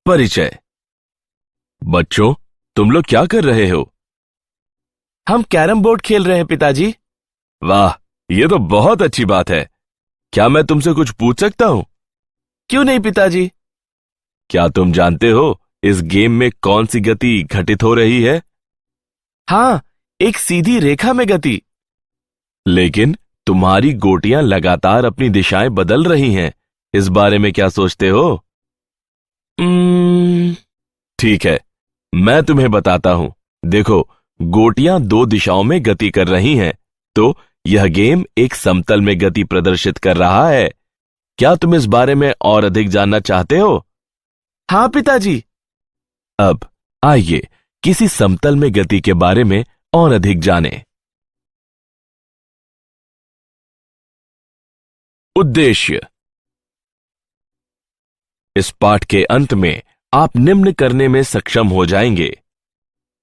परिचय। बच्चों, तुम लोग क्या कर रहे हो? हम कैरम बोर्ड खेल रहे हैं पिताजी। वाह, ये तो बहुत अच्छी बात है। क्या मैं तुमसे कुछ पूछ सकता हूं? क्यों नहीं पिताजी। क्या तुम जानते हो इस गेम में कौन सी गति घटित हो रही है? हाँ, एक सीधी रेखा में गति। लेकिन तुम्हारी गोटियां लगातार अपनी दिशाएं बदल रही हैं। इस बारे में क्या सोचते हो? ठीक है, मैं तुम्हें बताता हूं। देखो, गोटियां दो दिशाओं में गति कर रही हैं, तो यह गेम एक समतल में गति प्रदर्शित कर रहा है। क्या तुम इस बारे में और अधिक जानना चाहते हो? हाँ पिताजी। अब आइए किसी समतल में गति के बारे में और अधिक जानें। उद्देश्य। इस पाठ के अंत में आप निम्न करने में सक्षम हो जाएंगे: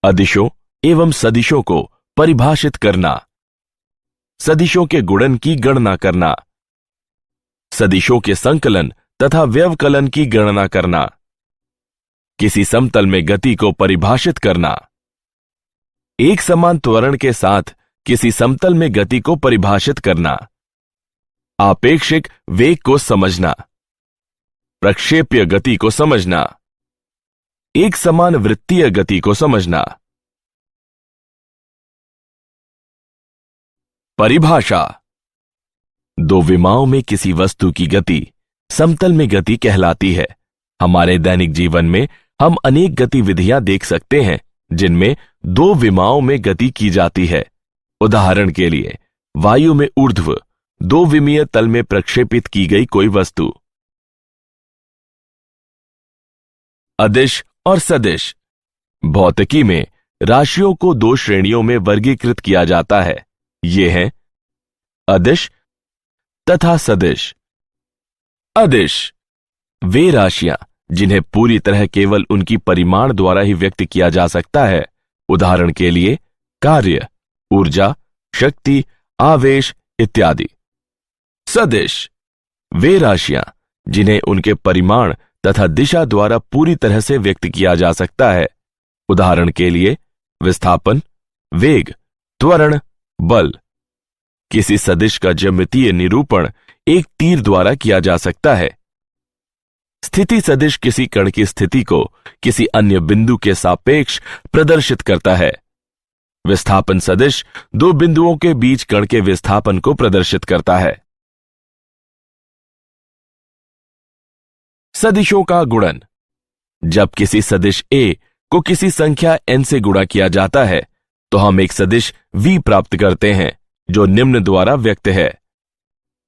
अदिशों एवं सदिशों को परिभाषित करना, सदिशों के गुणन की गणना करना, सदिशों के संकलन तथा व्यवकलन की गणना करना, किसी समतल में गति को परिभाषित करना, एक समान त्वरण के साथ किसी समतल में गति को परिभाषित करना, आपेक्षिक वेग को समझना, प्रक्षेप्य गति को समझना, एक समान वृत्तीय गति को समझना। परिभाषा। दो विमाओं में किसी वस्तु की गति समतल में गति कहलाती है। हमारे दैनिक जीवन में हम अनेक गतिविधियां देख सकते हैं जिनमें दो विमाओं में गति की जाती है। उदाहरण के लिए, वायु में ऊर्ध्व दो विमीय तल में प्रक्षेपित की गई कोई वस्तु। अदिश और सदिश। भौतिकी में राशियों को दो श्रेणियों में वर्गीकृत किया जाता है। ये हैं अदिश तथा सदिश। अदिश वे राशियां जिन्हें पूरी तरह केवल उनकी परिमाण द्वारा ही व्यक्त किया जा सकता है। उदाहरण के लिए, कार्य, ऊर्जा, शक्ति, आवेश इत्यादि। सदिश वे राशियां जिन्हें उनके परिमाण तथा दिशा द्वारा पूरी तरह से व्यक्त किया जा सकता है। उदाहरण के लिए, विस्थापन, वेग, त्वरण, बल। किसी सदिश का ज्यामितीय निरूपण एक तीर द्वारा किया जा सकता है। स्थिति सदिश किसी कण की स्थिति को किसी अन्य बिंदु के सापेक्ष प्रदर्शित करता है। विस्थापन सदिश दो बिंदुओं के बीच कण के विस्थापन को प्रदर्शित करता है। सदिशों का गुणन। जब किसी सदिश a को किसी संख्या n से गुणा किया जाता है तो हम एक सदिश v प्राप्त करते हैं जो निम्न द्वारा व्यक्त है: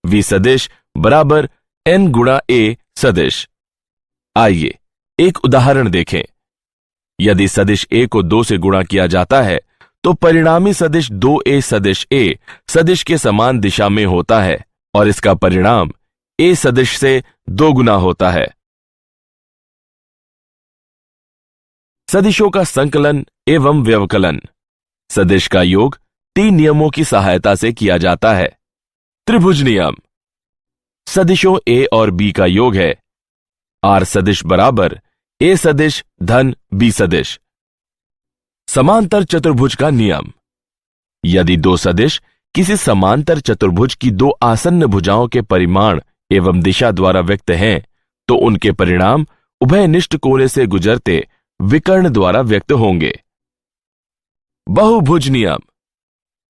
v सदिश बराबर n गुणा a सदिश। आइए एक उदाहरण देखें। यदि सदिश a को 2 से गुणा किया जाता है तो परिणामी सदिश 2a सदिश a सदिश के समान दिशा में होता है और इसका परिणाम a सदिश से 2 गुना होता है। सदिशों का संकलन एवं व्यवकलन। सदिश का योग 3 नियमों की सहायता से किया जाता है। त्रिभुज नियम। सदिशों a और b का योग है r सदिश बराबर a सदिश धन b सदिश। समांतर चतुर्भुज का नियम। यदि दो सदिश किसी समांतर चतुर्भुज की दो आसन्न भुजाओं के परिमाण एवं दिशा द्वारा व्यक्त हैं तो उनके परिणाम उभयनिष्ठ कोने से गुजरते विकर्ण द्वारा व्यक्त होंगे। बहुभुज नियम।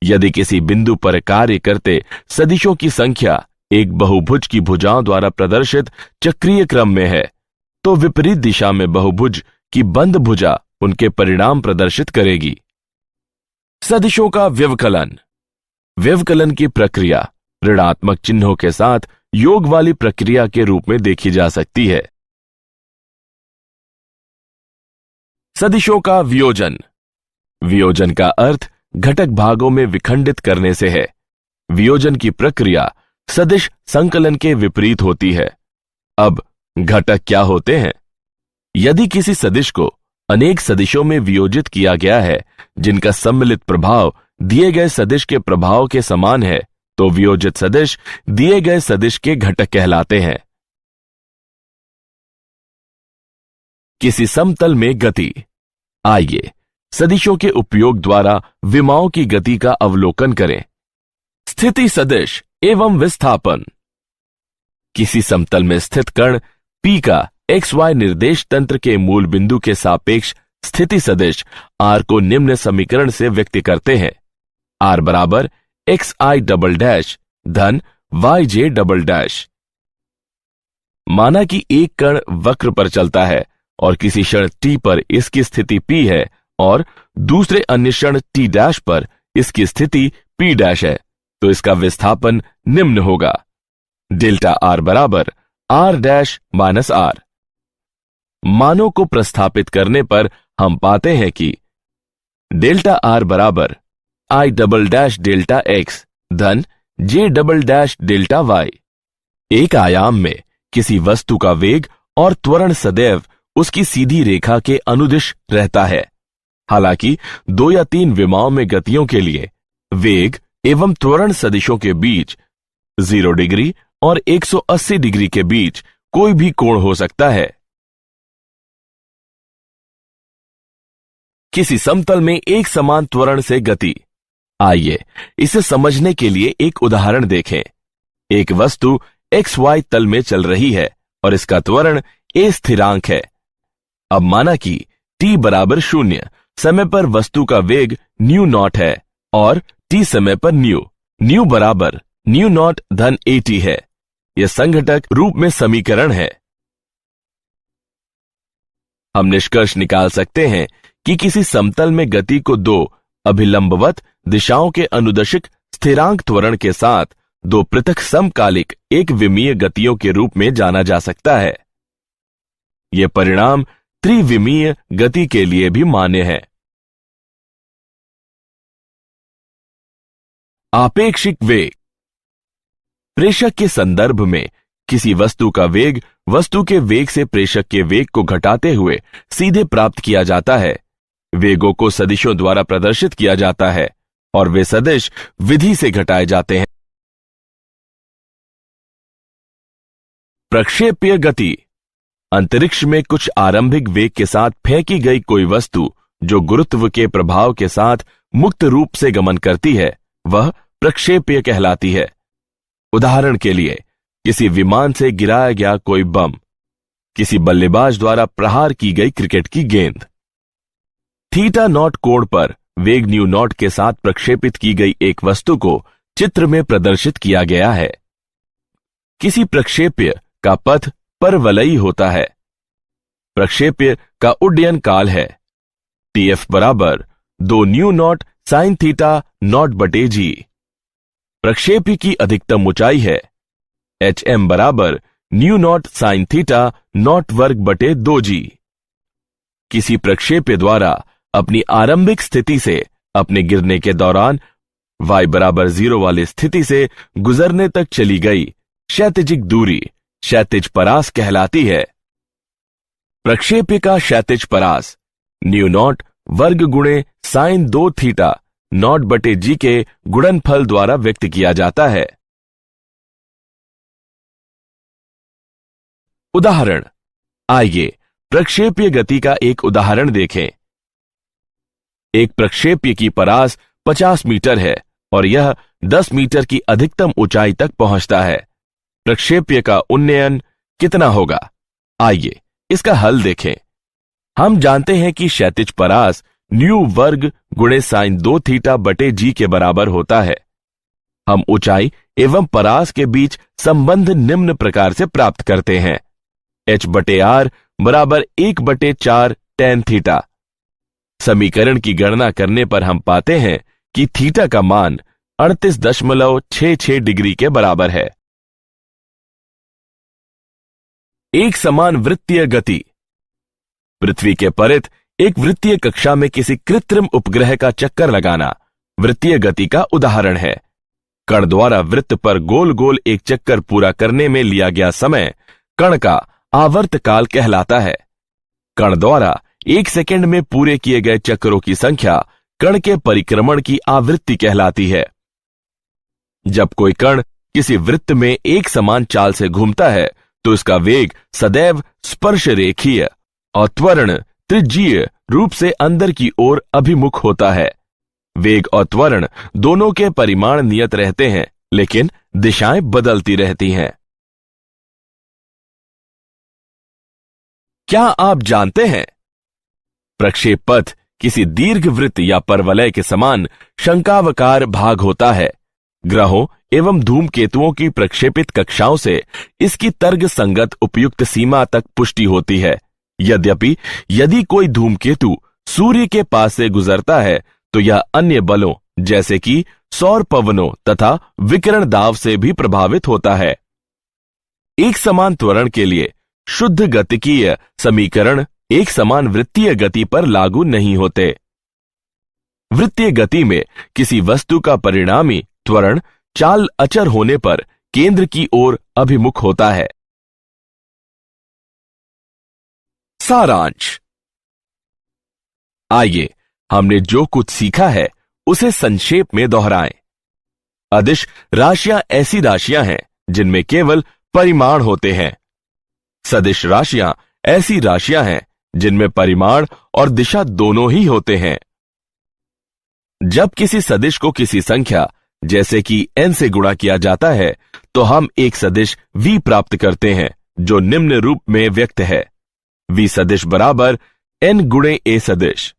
यदि किसी बिंदु पर कार्य करते सदिशों की संख्या एक बहुभुज की भुजाओं द्वारा प्रदर्शित चक्रीय क्रम में है तो विपरीत दिशा में बहुभुज की बंद भुजा उनके परिणाम प्रदर्शित करेगी। सदिशों का व्यवकलन। व्यवकलन की प्रक्रिया ऋणात्मक चिन्हों के साथ योग वाली प्रक्रिया के रूप में देखी जा सकती है। सदिशों का वियोजन। वियोजन का अर्थ घटक भागों में विखंडित करने से है। वियोजन की प्रक्रिया सदिश संकलन के विपरीत होती है। अब घटक क्या होते हैं? यदि किसी सदिश को अनेक सदिशों में वियोजित किया गया है जिनका सम्मिलित प्रभाव दिए गए सदिश के प्रभाव के समान है तो वियोजित सदिश दिए गए सदिश के घटक कहलाते हैं। किसी समतल में गति। आइए सदिशों के उपयोग द्वारा विमाओं की गति का अवलोकन करें। स्थिति सदिश एवं विस्थापन। किसी समतल में स्थित कण P का XY निर्देश तंत्र के मूल बिंदु के सापेक्ष स्थिति सदिश R को निम्न समीकरण से व्यक्त करते हैं। R बराबर XI डबल डैश धन YJ डबल डैश। माना कि एक कण वक्र पर चलता है और किसी क्षण t पर इसकी स्थिति P है और दूसरे अन्य क्षण t डैश पर इसकी स्थिति P डैश है, तो इसका विस्थापन निम्न होगा। डेल्टा R बराबर R डैश माइनस R। मानों को प्रतिस्थापित करने पर हम पाते हैं कि डेल्टा R बराबर I double dash delta X धन J double dash delta Y। एक आयाम में किसी वस्तु का वेग और त्वरण सदैव उसकी सीधी रेखा के अनुदिश रहता है। हालांकि 2 या 3 विमाओं में गतियों के लिए वेग एवं त्वरण सदिशों के बीच 0 डिग्री और 180 डिग्री के बीच कोई भी कोण हो सकता है। किसी समतल में एक समान त्वरण से गति। आइए इसे समझने के लिए एक उदाहरण देखें। एक वस्तु XY तल में चल रही है और इसका त्वरण a स्थिरांक है। अब माना कि t बराबर 0 समय पर वस्तु का वेग न्यू नॉट है और t समय पर न्यू बराबर न्यू नॉट धन at है। यह संघटक रूप में समीकरण है। हम निष्कर्ष निकाल सकते हैं कि किसी समतल में गति को 2 अभिलंबवत दिशाओं के अनुदिश स्थिरांक त्वरण के साथ 2 पृथक समकालिक एक विमीय गतियों के रूप में जाना जा सकता है। यह परिणाम त्रिविमीय गति के लिए भी मान्य है। आपेक्षिक वेग। प्रेषक के संदर्भ में किसी वस्तु का वेग वस्तु के वेग से प्रेषक के वेग को घटाते हुए सीधे प्राप्त किया जाता है। वेगों को सदिशों द्वारा प्रदर्शित किया जाता है और वे सदिश विधि से घटाए जाते हैं। प्रक्षेपीय गति। अंतरिक्ष में कुछ आरंभिक वेग के साथ फेंकी गई कोई वस्तु जो गुरुत्व के प्रभाव के साथ मुक्त रूप से गमन करती है, वह प्रक्षेपीय कहलाती है। उदाहरण के लिए किसी विमान से गिराया गया कोई बम, किसी बल्लेबाज द्वारा प्रहार की गई क्रिकेट की गेंद। थीटा नॉट कोण पर वेग न्यू नॉट के साथ प्रक्षेपित की गई एक वस्तु को चित्र में प्रदर्शित किया गया है। किसी प्रक्षेप्य का पथ परवलयी होता है। प्रक्षेप्य का उड्डयन काल है TF बराबर 2 new not sine theta naught बटे जी। प्रक्षेप्य की अधिकतम ऊंचाई है HM बराबर new not sine theta naught वर्ग बटे 2g। किसी प्रक्षेप्य द्वारा अपनी आरंभिक स्थिति से अपने गिरने के दौरान y बराबर 0 वाली स्थिति से गुजरने तक चली गई क्षैतिजिक दूरी क्षैतिज परास कहलाती है। प्रक्षेप्य का क्षैतिज परास न्यू नॉट वर्ग गुणे साइन 2 थीटा नॉट बटे जी के गुणनफल द्वारा व्यक्त किया जाता है। उदाहरण। आइए प्रक्षेपीय गति का एक उदाहरण देखें। एक प्रक्षेप्य की परास 50 मीटर है और यह 10 मीटर की अधिकतम ऊंचाई तक पहुंचता है। प्रक्षेप्य का उन्नयन कितना होगा? आइए इसका हल देखें। हम जानते हैं कि क्षैतिज परास न्यू वर्ग गुणे साइन 2 थीटा बटे जी के बराबर होता है। हम ऊंचाई एवं परास के बीच संबंध निम्न प्रकार से प्राप्त करते हैं। H बटे आर बराबर 1 बटे 4 tan थीटा। समीकरण की गणना करने पर हम पाते हैं कि थीटा का मान 38.66 डिग्री के बराबर है। एक समान वृत्तीय गति। पृथ्वी के परित एक वृत्तीय कक्षा में किसी कृत्रिम उपग्रह का चक्कर लगाना वृत्तीय गति का उदाहरण है। कण द्वारा वृत्त पर गोल गोल एक चक्कर पूरा करने में लिया गया समय कण का आवर्त काल कहलाता है। कण द्वारा 1 सेकंड में पूरे किए गए चक्रों की संख्या कण के परिक्रमण की आवृत्ति कहलाती है। जब कोई कण किसी वृत्त में एक समान चाल से घूमता है तो इसका वेग सदैव स्पर्श रेखीय और त्वरण त्रिज्यीय रूप से अंदर की ओर अभिमुख होता है। वेग और त्वरण दोनों के परिमाण नियत रहते हैं, लेकिन दिशाएं बदलती रहती हैं। क्या आप जानते हैं, प्रक्षेप पथ किसी दीर्घवृत्त या परवलय के समान शंक्वाकार भाग होता है। ग्रहों एवं धूमकेतुओं की प्रक्षेपित कक्षाओं से इसकी तर्क संगत उपयुक्त सीमा तक पुष्टि होती है। यद्यपि यदि कोई धूमकेतु सूर्य के पास से गुजरता है तो यह अन्य बलों जैसे कि सौर पवनों तथा विकिरण दाब से भी प्रभावित होता है। एक समान त्वरण के लिए शुद्ध गतिकीय समीकरण एक समान वृत्तीय गति पर लागू नहीं होते। वृत्तीय गति में किसी वस्तु का परिणामी त्वरण चाल अचर होने पर केंद्र की ओर अभिमुख होता है। सारांश। आइए हमने जो कुछ सीखा है उसे संक्षेप में दोहराएं। अदिश राशियां ऐसी राशियां हैं जिनमें केवल परिमाण होते हैं। सदिश राशियां ऐसी राशियां हैं जिनमें परिमाण और दिशा दोनों ही होते हैं। जब किसी सदिश को किसी संख्या जैसे कि n से गुणा किया जाता है तो हम एक सदिश v प्राप्त करते हैं, जो निम्न रूप में व्यक्त है: v सदिश बराबर n गुणे a सदिश।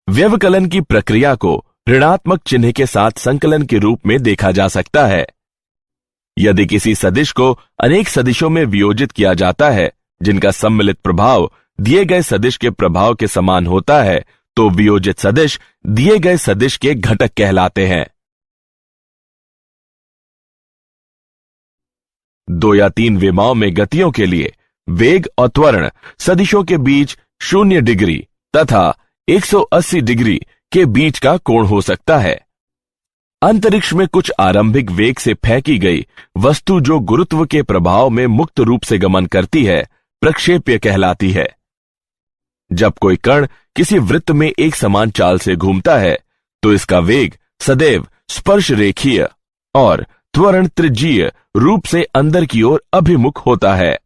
व्यवकलन की प्रक्रिया को ऋणात्मक चिन्ह के साथ संकलन के रूप में देखा जा सकता है। यदि किसी सदिश को अनेक सदिशों में वियोजित किया जाता है जिनका सम्मिलित प्रभाव दिए गए सदिश के प्रभाव के समान होता है, तो वियोजित सदिश दिए गए सदिश के घटक कहलाते हैं। 2 या 3 विमाओं में गतियों के लिए वेग और त्वरण सदिशों के बीच 0 डिग्री तथा 180 डिग्री के बीच का कोण हो सकता है। अंतरिक्ष में कुछ आरंभिक वेग से फेंकी गई वस्तु जो गुरुत्व के प्रभाव में मुक्त रूप से गमन करती है, प्रक्षेप्य कहलाती है। जब कोई कण किसी वृत्त में एक समान चाल से घूमता है तो इसका वेग सदैव स्पर्श रेखीय और त्वरण त्रिज्यीय रूप से अंदर की ओर अभिमुख होता है।